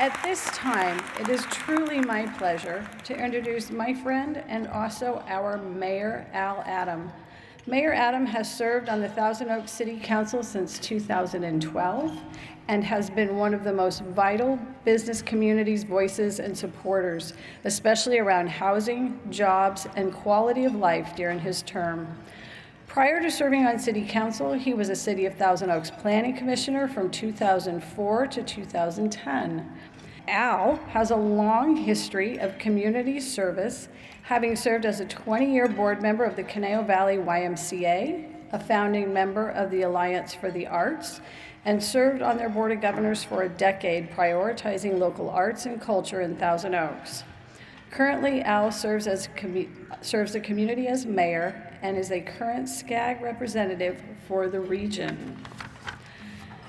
At this time, it is truly my pleasure to introduce my friend and also our Mayor, Al Adam. Mayor Adam has served on the Thousand Oaks City Council since 2012 and has been one of the most vital business community's voices and supporters, especially around housing, jobs, and quality of life during his term. Prior to serving on City Council, he was a City of Thousand Oaks Planning Commissioner from 2004 to 2010. Al has a long history of community service, having served as a 20-year board member of the Conejo Valley YMCA, a founding member of the Alliance for the Arts, and served on their Board of Governors for a decade, prioritizing local arts and culture in Thousand Oaks. Currently, Al serves the community as mayor and is a current SCAG representative for the region.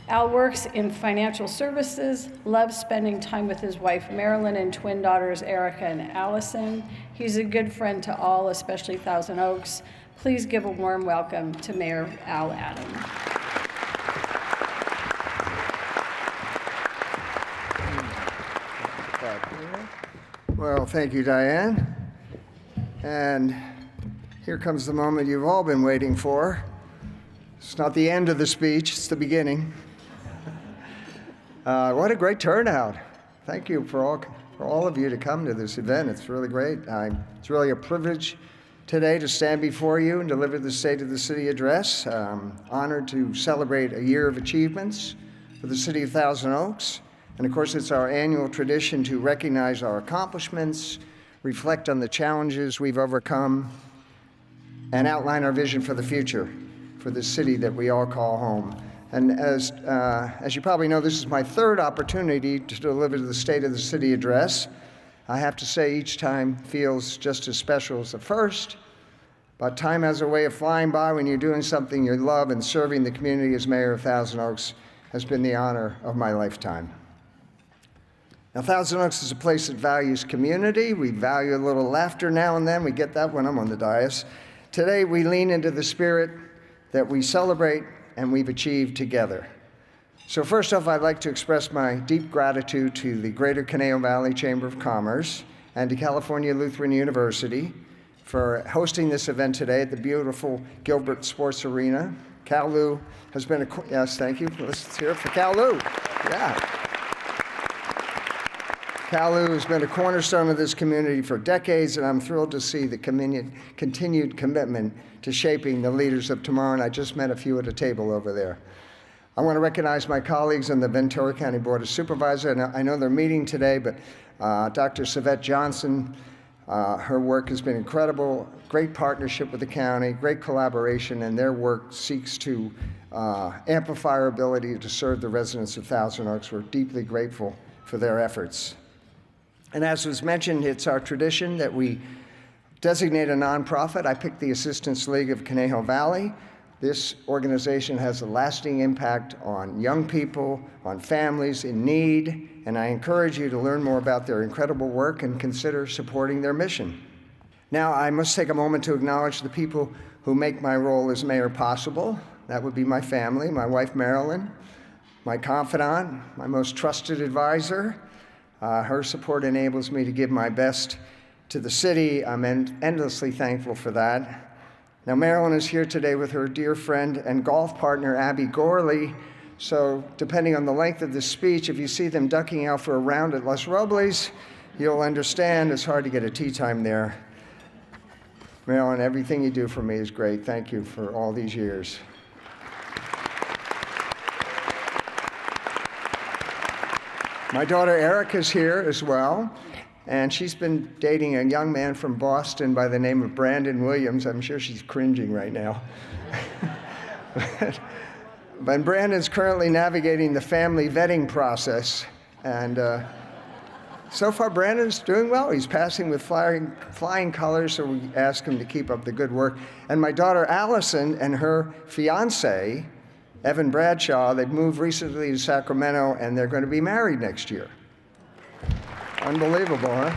Al works in financial services, loves spending time with his wife Marilyn and twin daughters Erica and Allison. He's a good friend to all, especially Thousand Oaks. Please give a warm welcome to Mayor Al Adam. Well, thank you, Diane. And here comes the moment you've all been waiting for. It's not the end of the speech, it's the beginning. What a great turnout. Thank you for all of you to come to this event. It's really great. It's really a privilege today to stand before you and deliver the State of the City address. Honored to celebrate a year of achievements for the City of Thousand Oaks. And of course, it's our annual tradition to recognize our accomplishments, reflect on the challenges we've overcome, and outline our vision for the future, for the city that we all call home. And as you probably know, this is my third opportunity to deliver the State of the City address. I have to say each time feels just as special as the first, but time has a way of flying by when you're doing something you love, and serving the community as mayor of Thousand Oaks has been the honor of my lifetime. Now, Thousand Oaks is a place that values community. We value a little laughter now and then. We get that when I'm on the dais. Today, we lean into the spirit that we celebrate and we've achieved together. So first off, I'd like to express my deep gratitude to the Greater Conejo Valley Chamber of Commerce and to California Lutheran University for hosting this event today at the beautiful Gilbert Sports Arena. Cal-Lu has been yes, thank you. Let's hear it for Cal-Lu. Yeah. Cal-Lu has been a cornerstone of this community for decades, and I'm thrilled to see the continued commitment to shaping the leaders of tomorrow, and I just met a few at a table over there. I want to recognize my colleagues on the Ventura County Board of Supervisors. I know they're meeting today, but Dr. Savette Johnson, her work has been incredible, great partnership with the county, great collaboration, and their work seeks to amplify our ability to serve the residents of Thousand Oaks. We're deeply grateful for their efforts. And as was mentioned, it's our tradition that we designate a nonprofit. I picked the Assistance League of Conejo Valley. This organization has a lasting impact on young people, on families in need, and I encourage you to learn more about their incredible work and consider supporting their mission. Now, I must take a moment to acknowledge the people who make my role as mayor possible. That would be my family, my wife Marilyn, my confidant, my most trusted advisor. Her support enables me to give my best to the city. I'm endlessly thankful for that. Now, Marilyn is here today with her dear friend and golf partner, Abby Gorley. So, depending on the length of this speech, if you see them ducking out for a round at Los Robles, you'll understand it's hard to get a tee time there. Marilyn, everything you do for me is great. Thank you for all these years. My daughter Erica's here as well, and she's been dating a young man from Boston by the name of Brandon Williams. I'm sure she's cringing right now. But Brandon's currently navigating the family vetting process, and so far Brandon's doing well. He's passing with flying colors, so we ask him to keep up the good work. And my daughter Allison and her fiance, Evan Bradshaw, they've moved recently to Sacramento, and they're going to be married next year. Unbelievable, huh?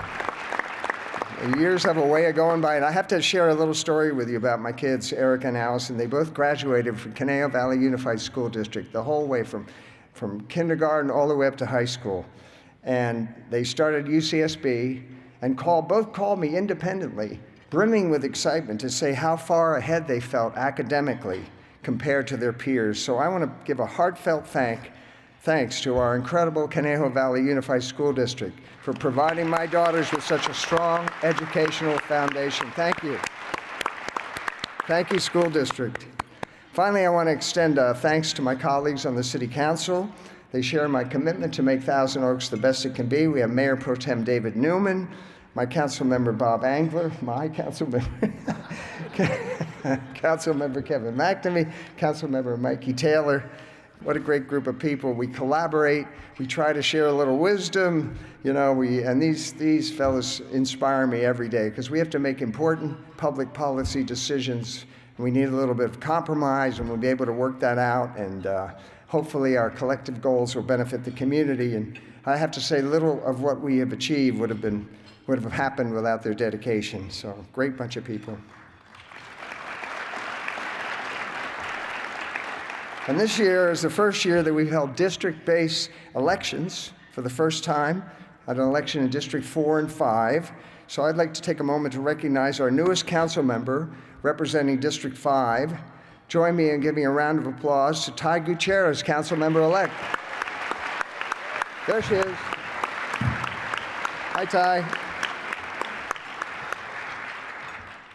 The years have a way of going by, and I have to share a little story with you about my kids, Erica and Allison. They both graduated from Conejo Valley Unified School District, the whole way from kindergarten all the way up to high school. and they started UCSB and both called me independently, brimming with excitement to say how far ahead they felt academically compared to their peers. So I want to give a heartfelt thanks to our incredible Conejo Valley Unified School District for providing my daughters with such a strong educational foundation. Thank you. Thank you, school district. Finally, I want to extend thanks to my colleagues on the City Council. They share my commitment to make Thousand Oaks the best it can be. We have Mayor Pro Tem David Newman, my council member Bob Angler, my council member, council member Kevin McNamee, council member Mikey Taylor. What a great group of people. We collaborate. We try to share a little wisdom. And these fellows inspire me every day because we have to make important public policy decisions. We need a little bit of compromise, and we'll be able to work that out. And hopefully our collective goals will benefit the community. And I have to say, little of what we have achieved would have happened without their dedication. So, great bunch of people. And this year is the first year that we've held district-based elections for the first time, at an election in District 4 and 5. So I'd like to take a moment to recognize our newest council member representing District 5. Join me in giving a round of applause to Ty Gutierrez, council member-elect. There she is. Hi, Ty.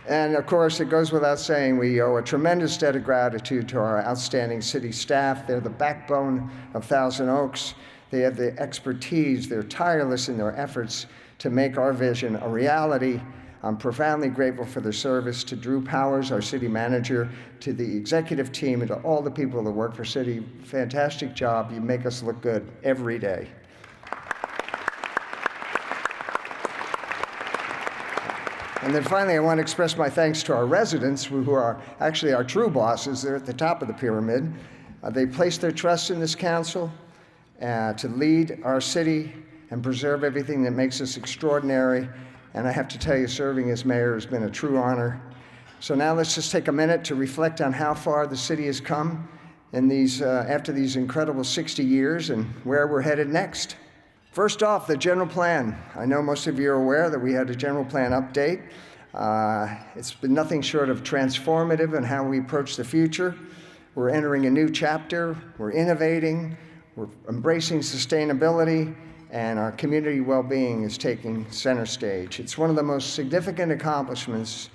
And of course, it goes without saying, we owe a tremendous debt of gratitude to our outstanding city staff. They're the backbone of Thousand Oaks. They have the expertise. They're tireless in their efforts to make our vision a reality. I'm profoundly grateful for their service. To Drew Powers, our city manager, to the executive team, and to all the people that work for city, fantastic job. You make us look good every day. And then finally, I want to express my thanks to our residents, who are actually our true bosses. They're at the top of the pyramid. They placed their trust in this council to lead our city and preserve everything that makes us extraordinary. And I have to tell you, serving as mayor has been a true honor. So now let's just take a minute to reflect on how far the city has come in after these incredible 60 years and where we're headed next. First off, the general plan. I know most of you are aware that we had a general plan update. It's been nothing short of transformative in how we approach the future. We're entering a new chapter. We're innovating. We're embracing sustainability, and our community well-being is taking center stage. It's one of the most significant accomplishments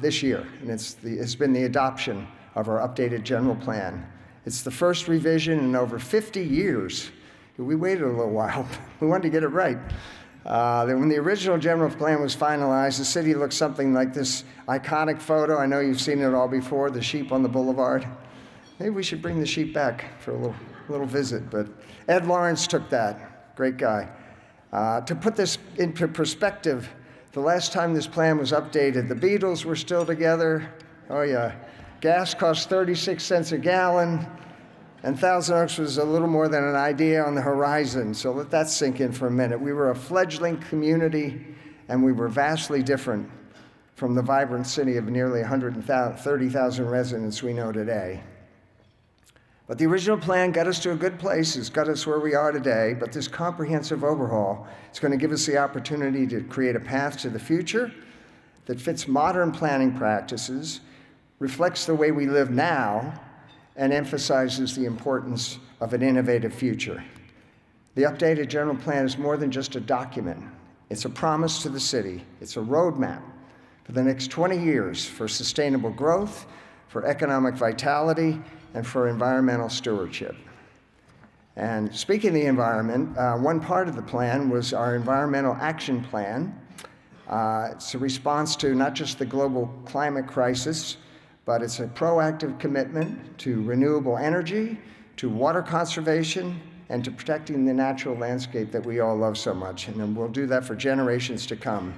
this year, and it's been the adoption of our updated general plan. It's the first revision in over 50 years. We waited a little while. We wanted to get it right. When the original general plan was finalized, the city looked something like this iconic photo. I know you've seen it all before, the sheep on the boulevard. Maybe we should bring the sheep back for a little visit. But Ed Lawrence took that. Great guy. To put this into perspective, the last time this plan was updated, the Beatles were still together. Oh yeah. Gas cost 36 cents a gallon. And Thousand Oaks was a little more than an idea on the horizon, so let that sink in for a minute. We were a fledgling community, and we were vastly different from the vibrant city of nearly 130,000 residents we know today. But the original plan got us to a good place. It's got us where we are today, but this comprehensive overhaul is going to give us the opportunity to create a path to the future that fits modern planning practices, reflects the way we live now, and emphasizes the importance of an innovative future. The updated general plan is more than just a document. It's a promise to the city. It's a roadmap for the next 20 years for sustainable growth, for economic vitality, and for environmental stewardship. And speaking of the environment, one part of the plan was our environmental action plan. It's a response to not just the global climate crisis, but it's a proactive commitment to renewable energy, to water conservation, and to protecting the natural landscape that we all love so much. And then we'll do that for generations to come.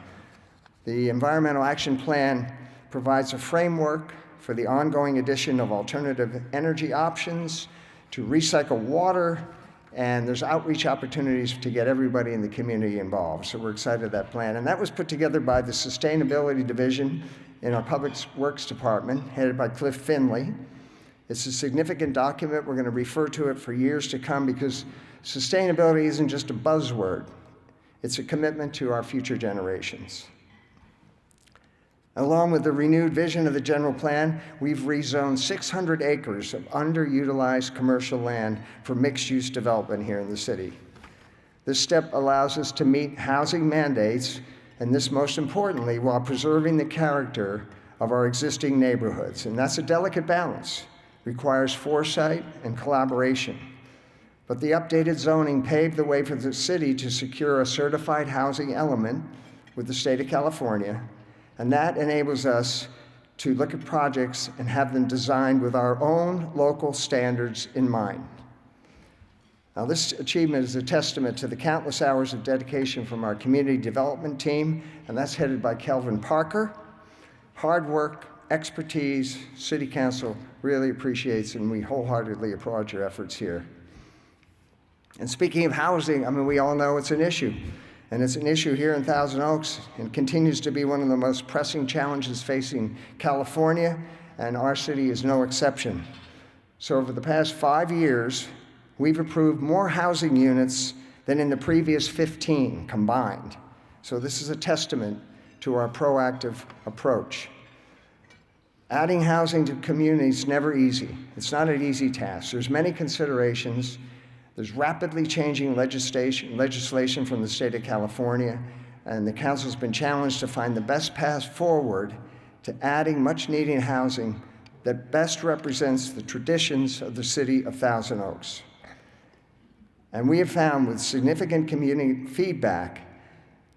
The Environmental Action Plan provides a framework for the ongoing addition of alternative energy options, to recycle water, and there's outreach opportunities to get everybody in the community involved. So we're excited about that plan. And that was put together by the Sustainability Division in our Public Works Department, headed by Cliff Finley. It's a significant document. We're going to refer to it for years to come because sustainability isn't just a buzzword. It's a commitment to our future generations. Along with the renewed vision of the general plan, we've rezoned 600 acres of underutilized commercial land for mixed-use development here in the city. This step allows us to meet housing mandates, and this most importantly, while preserving the character of our existing neighborhoods. And that's a delicate balance. Requires foresight and collaboration. But the updated zoning paved the way for the city to secure a certified housing element with the state of California, and that enables us to look at projects and have them designed with our own local standards in mind. Now, this achievement is a testament to the countless hours of dedication from our community development team, and that's headed by Kelvin Parker. Hard work, expertise, City Council really appreciates, and we wholeheartedly applaud your efforts here. And speaking of housing, I mean, we all know it's an issue. And it's an issue here in Thousand Oaks and continues to be one of the most pressing challenges facing California, and our city is no exception. So over the past 5 years, we've approved more housing units than in the previous 15 combined. So this is a testament to our proactive approach. Adding housing to communities is never easy. It's not an easy task. There's many considerations. There's rapidly changing legislation from the state of California, and the council's been challenged to find the best path forward to adding much-needed housing that best represents the traditions of the city of Thousand Oaks. And we have found with significant community feedback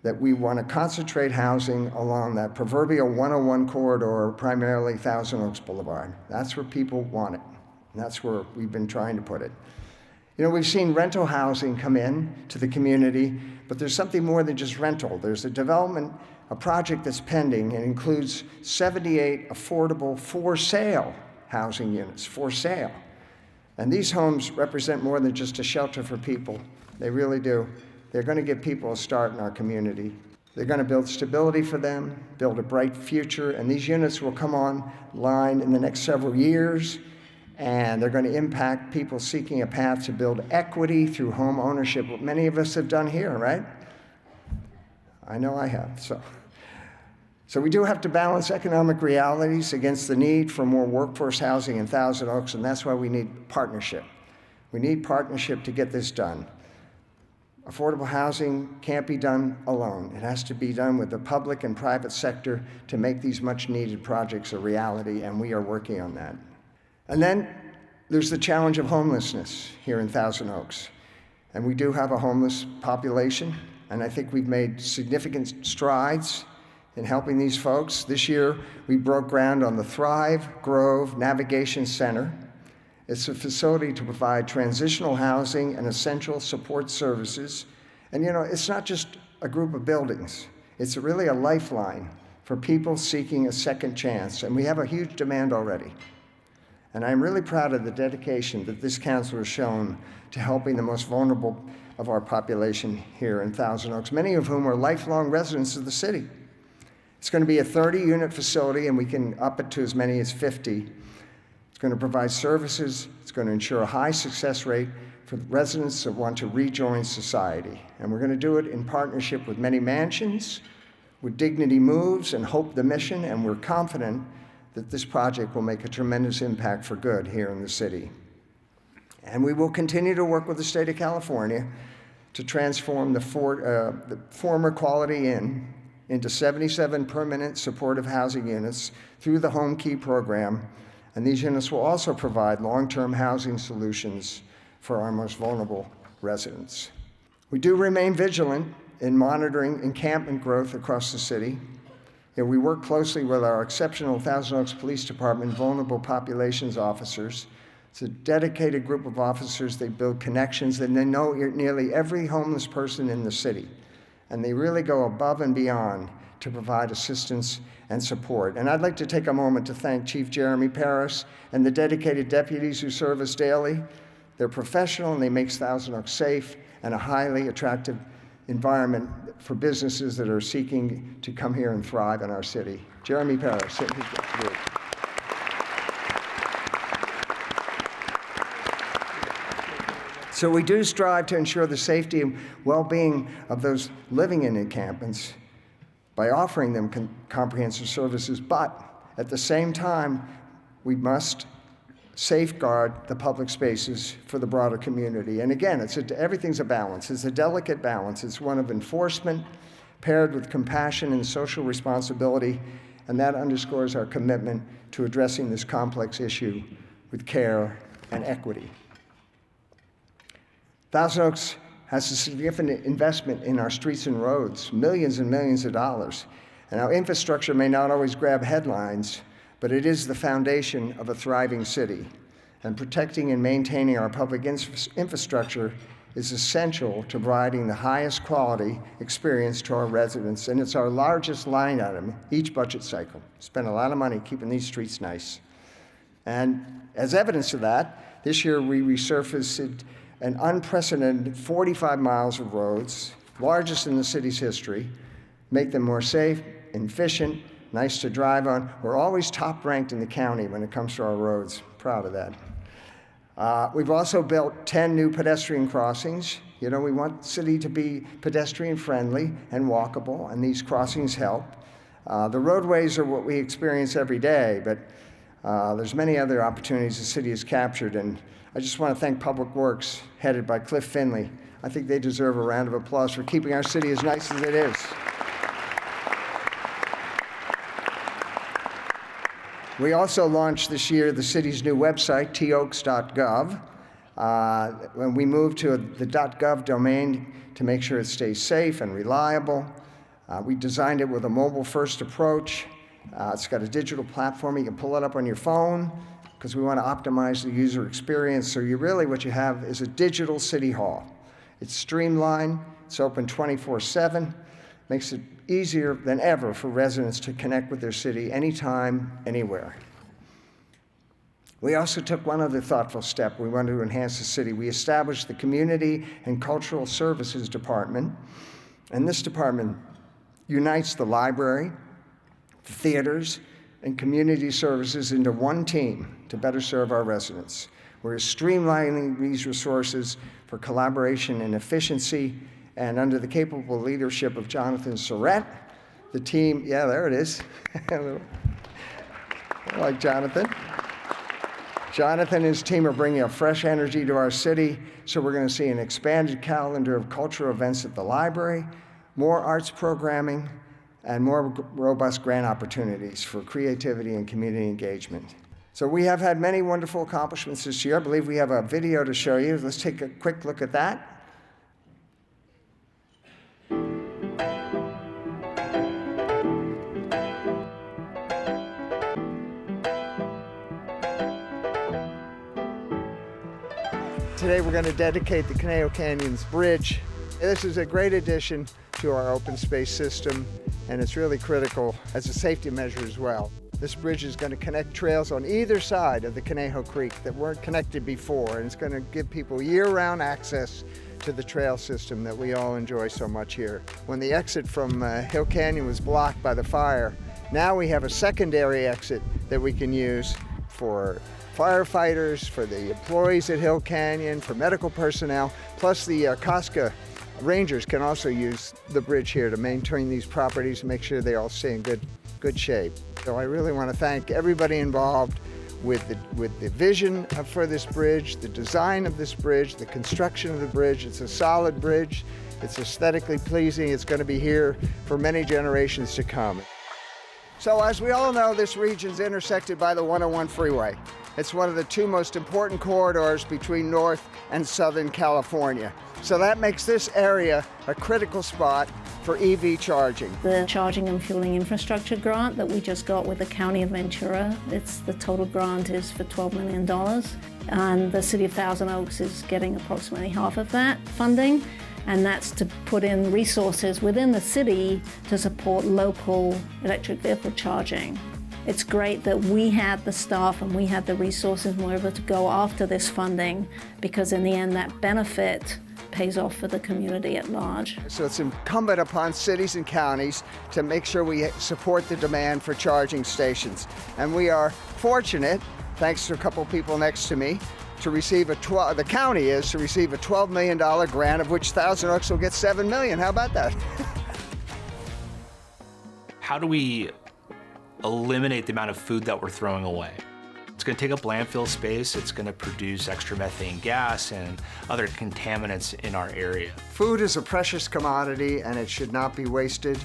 that we want to concentrate housing along that proverbial 101 corridor, primarily Thousand Oaks Boulevard. That's where people want it, and that's where we've been trying to put it. You know, we've seen rental housing come in to the community, but there's something more than just rental. There's a project that's pending and includes 78 affordable for-sale housing units, for sale. And these homes represent more than just a shelter for people. They really do. They're going to give people a start in our community. They're going to build stability for them, build a bright future, and these units will come online in the next several years, and they're going to impact people seeking a path to build equity through home ownership, what many of us have done here, right? I know I have. So we do have to balance economic realities against the need for more workforce housing in Thousand Oaks, and that's why we need partnership. We need partnership to get this done. Affordable housing can't be done alone. It has to be done with the public and private sector to make these much-needed projects a reality, and we are working on that. And then there's the challenge of homelessness here in Thousand Oaks. And we do have a homeless population, and I think we've made significant strides in helping these folks. This year, we broke ground on the Thrive Grove Navigation Center. It's a facility to provide transitional housing and essential support services. And you know, it's not just a group of buildings. It's really a lifeline for people seeking a second chance, and we have a huge demand already. And I'm really proud of the dedication that this council has shown to helping the most vulnerable of our population here in Thousand Oaks, many of whom are lifelong residents of the city. It's going to be a 30-unit facility, and we can up it to as many as 50. It's going to provide services. It's going to ensure a high success rate for residents that want to rejoin society. And we're going to do it in partnership with many mansions, with Dignity Moves and Hope the Mission, and we're confident that this project will make a tremendous impact for good here in the city. And we will continue to work with the state of California to transform the former Quality Inn into 77 permanent supportive housing units through the Home Key program, and these units will also provide long-term housing solutions for our most vulnerable residents. We do remain vigilant in monitoring encampment growth across the city. We work closely with our exceptional Thousand Oaks Police Department vulnerable populations officers. It's a dedicated group of officers. They build connections, and they know nearly every homeless person in the city. And they really go above and beyond to provide assistance and support. And I'd like to take a moment to thank Chief Jeremy Paris and the dedicated deputies who serve us daily. They're professional, and they make Thousand Oaks safe and a highly attractive environment for businesses that are seeking to come here and thrive in our city. Jeremy Paris. So we do strive to ensure the safety and well-being of those living in encampments by offering them comprehensive services, but at the same time, we must safeguard the public spaces for the broader community. And again, everything's a balance. It's a delicate balance. It's one of enforcement paired with compassion and social responsibility, and that underscores our commitment to addressing this complex issue with care and equity. Thousand Oaks has a significant investment in our streets and roads, millions and millions of dollars. And our infrastructure may not always grab headlines, but it is the foundation of a thriving city. And protecting and maintaining our public infrastructure is essential to providing the highest quality experience to our residents. And it's our largest line item each budget cycle. Spend a lot of money keeping these streets nice. And as evidence of that, this year we resurfaced an unprecedented 45 miles of roads, largest in the city's history, make them more safe, efficient, nice to drive on. We're always top ranked in the county when it comes to our roads. Proud of that. We've also built 10 new pedestrian crossings. You know, we want the city to be pedestrian friendly and walkable, and these crossings help. The roadways are what we experience every day, but there's many other opportunities the city has captured, and I just want to thank Public Works, headed by Cliff Finley. I think they deserve a round of applause for keeping our city as nice as it is. We also launched this year the city's new website, toaks.gov. When we moved to the .gov domain to make sure it stays safe and reliable. We designed it with a mobile-first approach. It's got a digital platform. You can pull it up on your phone because we want to optimize the user experience. So what you have is a digital city hall. It's streamlined. It's open 24/7. Makes it easier than ever for residents to connect with their city anytime, anywhere. We also took one other thoughtful step. We wanted to enhance the city. We established the Community and Cultural Services Department, and this department unites the library, the theaters, and community services into one team to better serve our residents. We're streamlining these resources for collaboration and efficiency, and under the capable leadership of Jonathan Surrett, the team, yeah, there it is. I like Jonathan. Jonathan and his team are bringing a fresh energy to our city, so we're going to see an expanded calendar of cultural events at the library, more arts programming, and more robust grant opportunities for creativity and community engagement. So we have had many wonderful accomplishments this year. I believe we have a video to show you. Let's take a quick look at that. Today we're going to dedicate the Conejo Canyons Bridge. This is a great addition to our open space system, and it's really critical as a safety measure as well. This bridge is going to connect trails on either side of the Conejo Creek that weren't connected before, and it's going to give people year-round access to the trail system that we all enjoy so much here. When the exit from Hill Canyon was blocked by the fire, now we have a secondary exit that we can use for firefighters, for the employees at Hill Canyon, for medical personnel, plus the Casca Rangers can also use the bridge here to maintain these properties and make sure they all stay in good shape. So I really want to thank everybody involved with the vision for this bridge, the design of this bridge, the construction of the bridge. It's a solid bridge. It's aesthetically pleasing. It's going to be here for many generations to come. So as we all know, this region's intersected by the 101 freeway. It's one of the two most important corridors between North and Southern California. So that makes this area a critical spot for EV charging. The charging and fueling infrastructure grant that we just got with the County of Ventura, the total grant is for $12 million, and the City of Thousand Oaks is getting approximately half of that funding, and that's to put in resources within the city to support local electric vehicle charging. It's great that we had the staff and we had the resources and we're able to go after this funding, because in the end that benefit pays off for the community at large. So it's incumbent upon cities and counties to make sure we support the demand for charging stations. And we are fortunate, thanks to a couple people next to me, to receive the county is to receive a $12 million grant, of which Thousand Oaks will get $7 million. How about that? How do we eliminate the amount of food that we're throwing away? It's going to take up landfill space, it's going to produce extra methane gas and other contaminants in our area. Food is a precious commodity and it should not be wasted,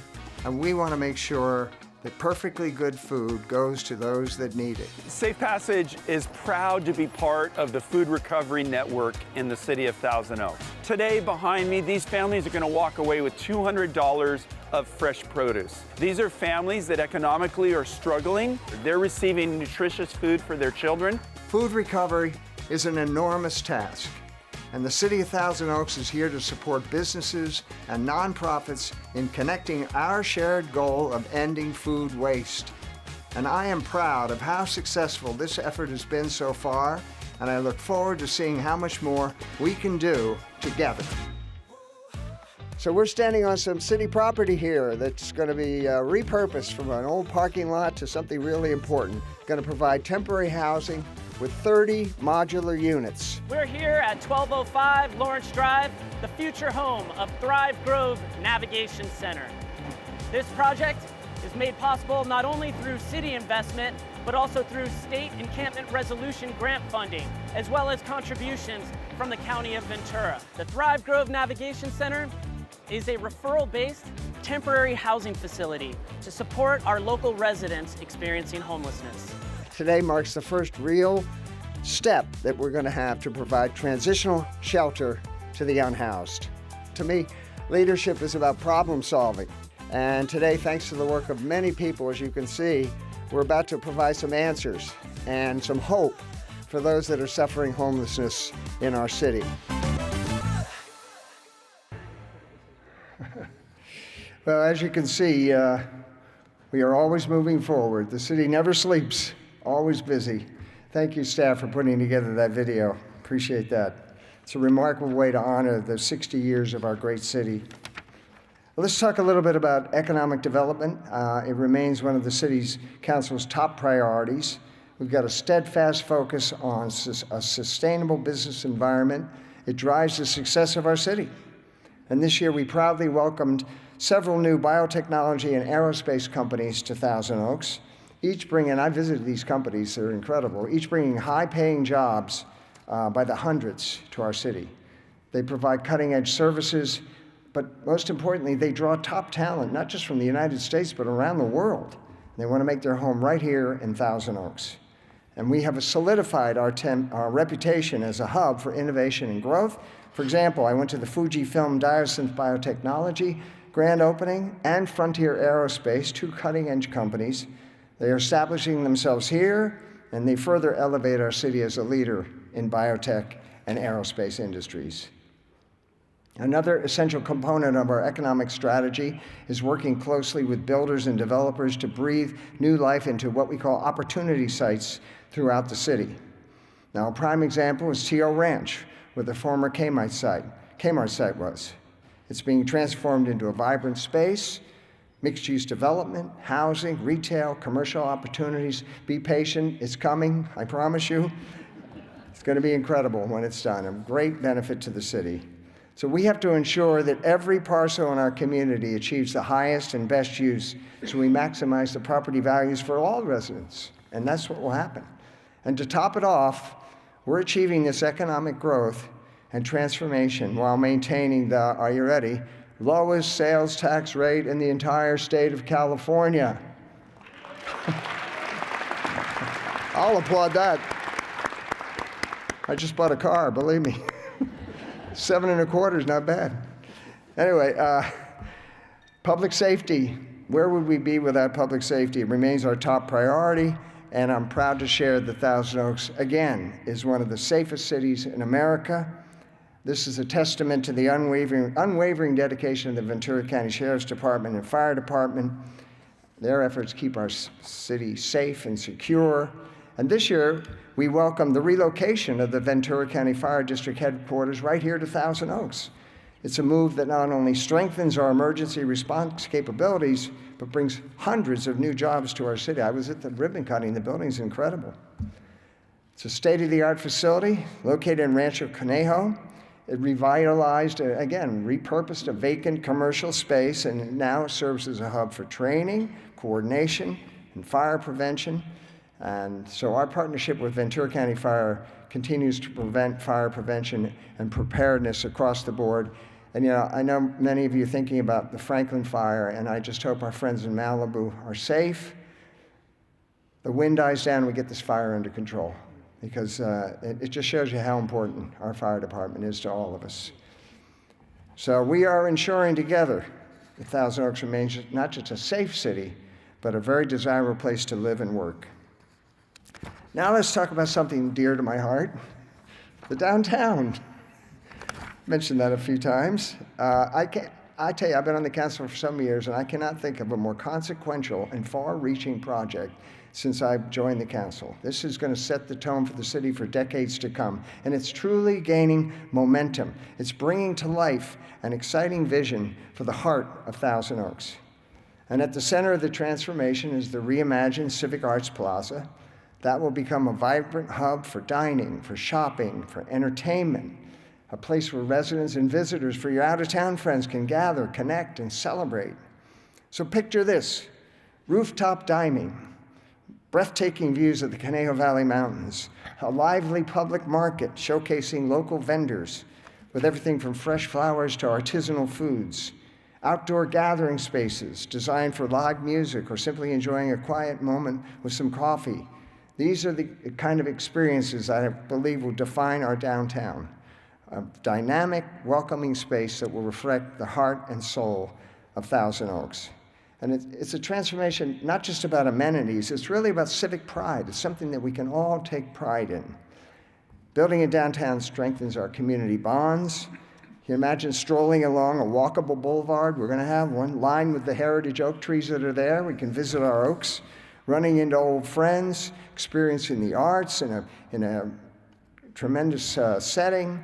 and we want to make sure that perfectly good food goes to those that need it. Safe Passage is proud to be part of the food recovery network in the city of Thousand Oaks. Today, behind me, these families are going to walk away with $200 of fresh produce. These are families that economically are struggling. They're receiving nutritious food for their children. Food recovery is an enormous task, and the City of Thousand Oaks is here to support businesses and nonprofits in connecting our shared goal of ending food waste. And I am proud of how successful this effort has been so far, and I look forward to seeing how much more we can do together. So we're standing on some city property here that's going to be repurposed from an old parking lot to something really important. Going to provide temporary housing with 30 modular units. We're here at 1205 Lawrence Drive, the future home of Thrive Grove Navigation Center. This project is made possible not only through city investment, but also through state encampment resolution grant funding, as well as contributions from the County of Ventura. The Thrive Grove Navigation Center is a referral-based temporary housing facility to support our local residents experiencing homelessness. Today marks the first real step that we're going to have to provide transitional shelter to the unhoused. To me, leadership is about problem solving. And today, thanks to the work of many people, as you can see, we're about to provide some answers and some hope for those that are suffering homelessness in our city. Well, as you can see, we are always moving forward. The city never sleeps, always busy. Thank you, staff, for putting together that video. Appreciate that. It's a remarkable way to honor the 60 years of our great city. Well, let's talk a little bit about economic development. It remains one of the city's council's top priorities. We've got a steadfast focus on a sustainable business environment. It drives the success of our city. And this year, we proudly welcomed several new biotechnology and aerospace companies to Thousand Oaks, each bringing, I visited these companies, they're incredible, each bringing high-paying jobs by the hundreds to our city. They provide cutting-edge services, but most importantly, they draw top talent, not just from the United States, but around the world. They want to make their home right here in Thousand Oaks. And we have solidified our reputation as a hub for innovation and growth. For example, I went to the Fujifilm Diosynth Biotechnology grand opening and Frontier Aerospace, two cutting-edge companies. They are establishing themselves here, and they further elevate our city as a leader in biotech and aerospace industries. Another essential component of our economic strategy is working closely with builders and developers to breathe new life into what we call opportunity sites throughout the city. Now, a prime example is T.O. Ranch, where the former Kmart site was. It's being transformed into a vibrant space, mixed-use development, housing, retail, commercial opportunities. Be patient, it's coming, I promise you. It's going to be incredible when it's done, a great benefit to the city. So we have to ensure that every parcel in our community achieves the highest and best use, so we maximize the property values for all residents, and that's what will happen. And to top it off, we're achieving this economic growth and transformation while maintaining the, are you ready, lowest sales tax rate in the entire state of California. I'll applaud that. I just bought a car, believe me. 7.25 is not bad. Anyway, public safety. Where would we be without public safety? It remains our top priority, and I'm proud to share that Thousand Oaks, again, is one of the safest cities in America. This is a testament to the unwavering dedication of the Ventura County Sheriff's Department and Fire Department. Their efforts keep our city safe and secure. And this year, we welcome the relocation of the Ventura County Fire District headquarters right here to Thousand Oaks. It's a move that not only strengthens our emergency response capabilities, but brings hundreds of new jobs to our city. I was at the ribbon cutting. The building's incredible. It's a state-of-the-art facility located in Rancho Conejo. It revitalized, again, repurposed a vacant commercial space, and it now serves as a hub for training, coordination, and fire prevention. And so our partnership with Ventura County Fire continues to prevent fire prevention and preparedness across the board. And I know many of you are thinking about the Franklin fire, and I just hope our friends in Malibu are safe. The wind dies down and we get this fire under control, because it just shows you how important our fire department is to all of us. So we are ensuring together that Thousand Oaks remains not just a safe city, but a very desirable place to live and work. Now let's talk about something dear to my heart, the downtown. Mentioned that a few times. I tell you, I've been on the council for some years, and I cannot think of a more consequential and far-reaching project since I've joined the council. This is going to set the tone for the city for decades to come, and it's truly gaining momentum. It's bringing to life an exciting vision for the heart of Thousand Oaks. And at the center of the transformation is the reimagined Civic Arts Plaza. That will become a vibrant hub for dining, for shopping, for entertainment, a place where residents and visitors for your out-of-town friends can gather, connect, and celebrate. So picture this: rooftop dining, breathtaking views of the Conejo Valley Mountains, a lively public market showcasing local vendors with everything from fresh flowers to artisanal foods, outdoor gathering spaces designed for live music or simply enjoying a quiet moment with some coffee. These are the kind of experiences I believe will define our downtown. A dynamic, welcoming space that will reflect the heart and soul of Thousand Oaks. And it's a transformation not just about amenities, it's really about civic pride. It's something that we can all take pride in. Building a downtown strengthens our community bonds. You imagine strolling along a walkable boulevard. We're going to have one lined with the heritage oak trees that are there. We can visit our oaks, running into old friends, experiencing the arts in a tremendous setting.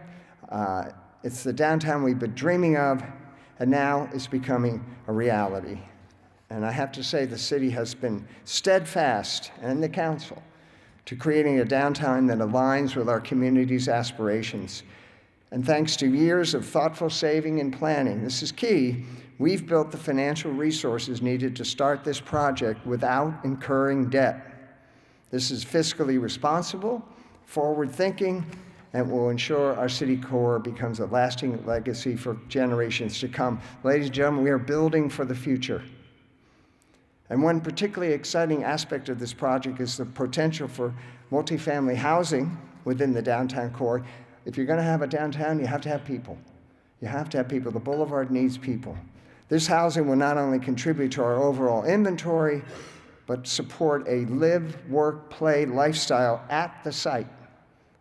It's the downtown we've been dreaming of, and now it's becoming a reality. And I have to say the city has been steadfast, and the council, to creating a downtown that aligns with our community's aspirations. And thanks to years of thoughtful saving and planning, this is key, we've built the financial resources needed to start this project without incurring debt. This is fiscally responsible, forward-thinking, and will ensure our city core becomes a lasting legacy for generations to come. Ladies and gentlemen, we are building for the future. And one particularly exciting aspect of this project is the potential for multifamily housing within the downtown core. If you're going to have a downtown, you have to have people. You have to have people. The boulevard needs people. This housing will not only contribute to our overall inventory, but support a live, work, play lifestyle at the site.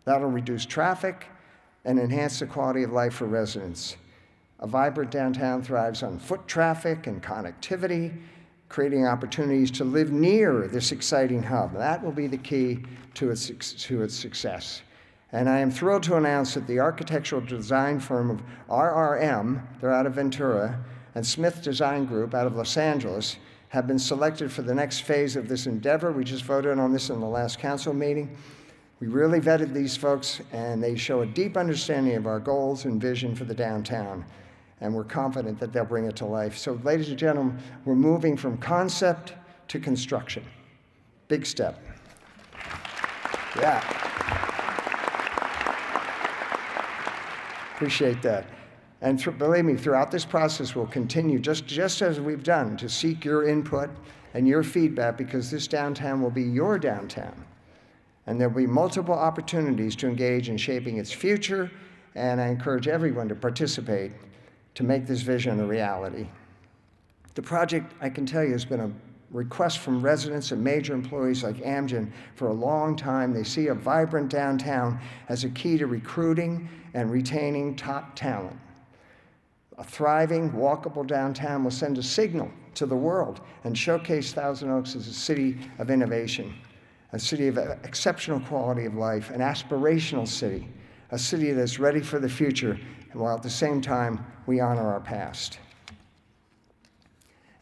That'll reduce traffic and enhance the quality of life for residents. A vibrant downtown thrives on foot traffic and connectivity, creating opportunities to live near this exciting hub. That will be the key to its success. And I am thrilled to announce that the architectural design firm of RRM, they're out of Ventura, and Smith Design Group out of Los Angeles have been selected for the next phase of this endeavor. We just voted on this in the last council meeting. We really vetted these folks, and they show a deep understanding of our goals and vision for the downtown, and we're confident that they'll bring it to life. So, ladies and gentlemen, we're moving from concept to construction. Big step. Yeah. Appreciate that. And believe me, throughout this process, we'll continue, just as we've done, to seek your input and your feedback, because this downtown will be your downtown. And there'll be multiple opportunities to engage in shaping its future, and I encourage everyone to participate to make this vision a reality. The project, I can tell you, has been a request from residents and major employees like Amgen for a long time. They see a vibrant downtown as a key to recruiting and retaining top talent. A thriving, walkable downtown will send a signal to the world and showcase Thousand Oaks as a city of innovation, a city of exceptional quality of life, an aspirational city, a city that's ready for the future, while at the same time we honor our past.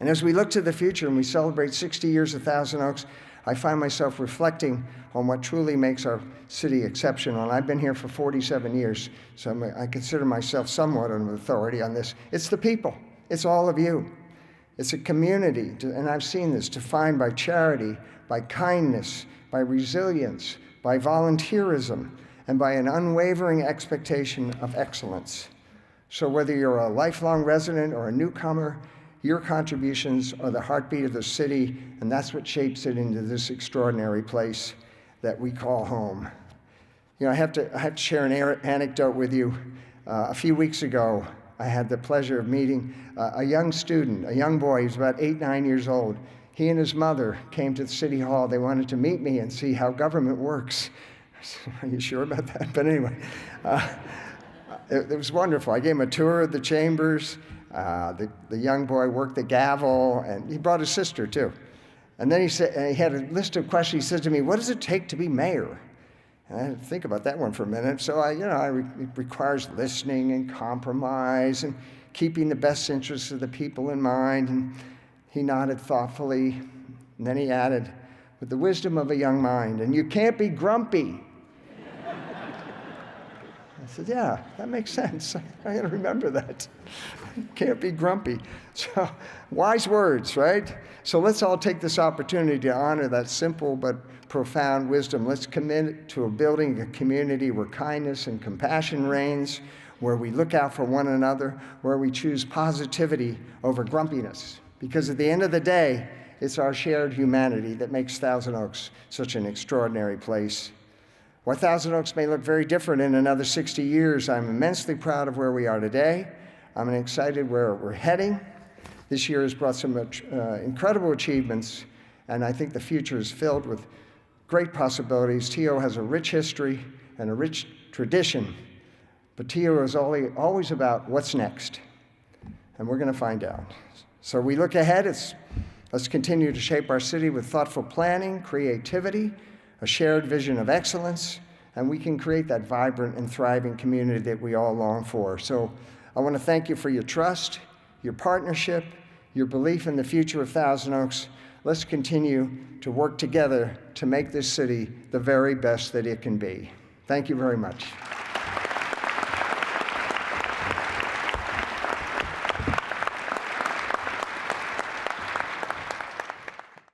And as we look to the future and we celebrate 60 years of Thousand Oaks, I find myself reflecting on what truly makes our city exceptional. And I've been here for 47 years, so I consider myself somewhat of an authority on this. It's the people. It's all of you. It's a community, and I've seen this, defined by charity, by kindness, by resilience, by volunteerism, and by an unwavering expectation of excellence. So whether you're a lifelong resident or a newcomer, your contributions are the heartbeat of the city, and that's what shapes it into this extraordinary place that we call home. You know, I have to share an anecdote with you. A few weeks ago, I had the pleasure of meeting a young student, a young boy. He was about 8, 9 years old. He and his mother came to the city hall. They wanted to meet me and see how government works. I said, are you sure about that? But anyway, it was wonderful. I gave him a tour of the chambers. The young boy worked the gavel, and he brought his sister too. And then he said, and he had a list of questions. He said to me, "What does it take to be mayor?" And I had to think about that one for a minute. So it requires listening and compromise and keeping the best interests of the people in mind. And he nodded thoughtfully, and then he added, "With the wisdom of a young mind, and you can't be grumpy." I said, yeah, that makes sense. I got to remember that. Can't be grumpy. So, wise words, right? So let's all take this opportunity to honor that simple but profound wisdom. Let's commit to building a community where kindness and compassion reigns, where we look out for one another, where we choose positivity over grumpiness. Because at the end of the day, it's our shared humanity that makes Thousand Oaks such an extraordinary place. While Thousand Oaks may look very different in another 60 years, I'm immensely proud of where we are today. I'm excited where we're heading. This year has brought some incredible achievements, and I think the future is filled with great possibilities. TO has a rich history and a rich tradition, but TO is always about what's next, and we're going to find out. So we look ahead. Let's continue to shape our city with thoughtful planning, creativity, a shared vision of excellence, and we can create that vibrant and thriving community that we all long for. So I want to thank you for your trust, your partnership, your belief in the future of Thousand Oaks. Let's continue to work together to make this city the very best that it can be. Thank you very much.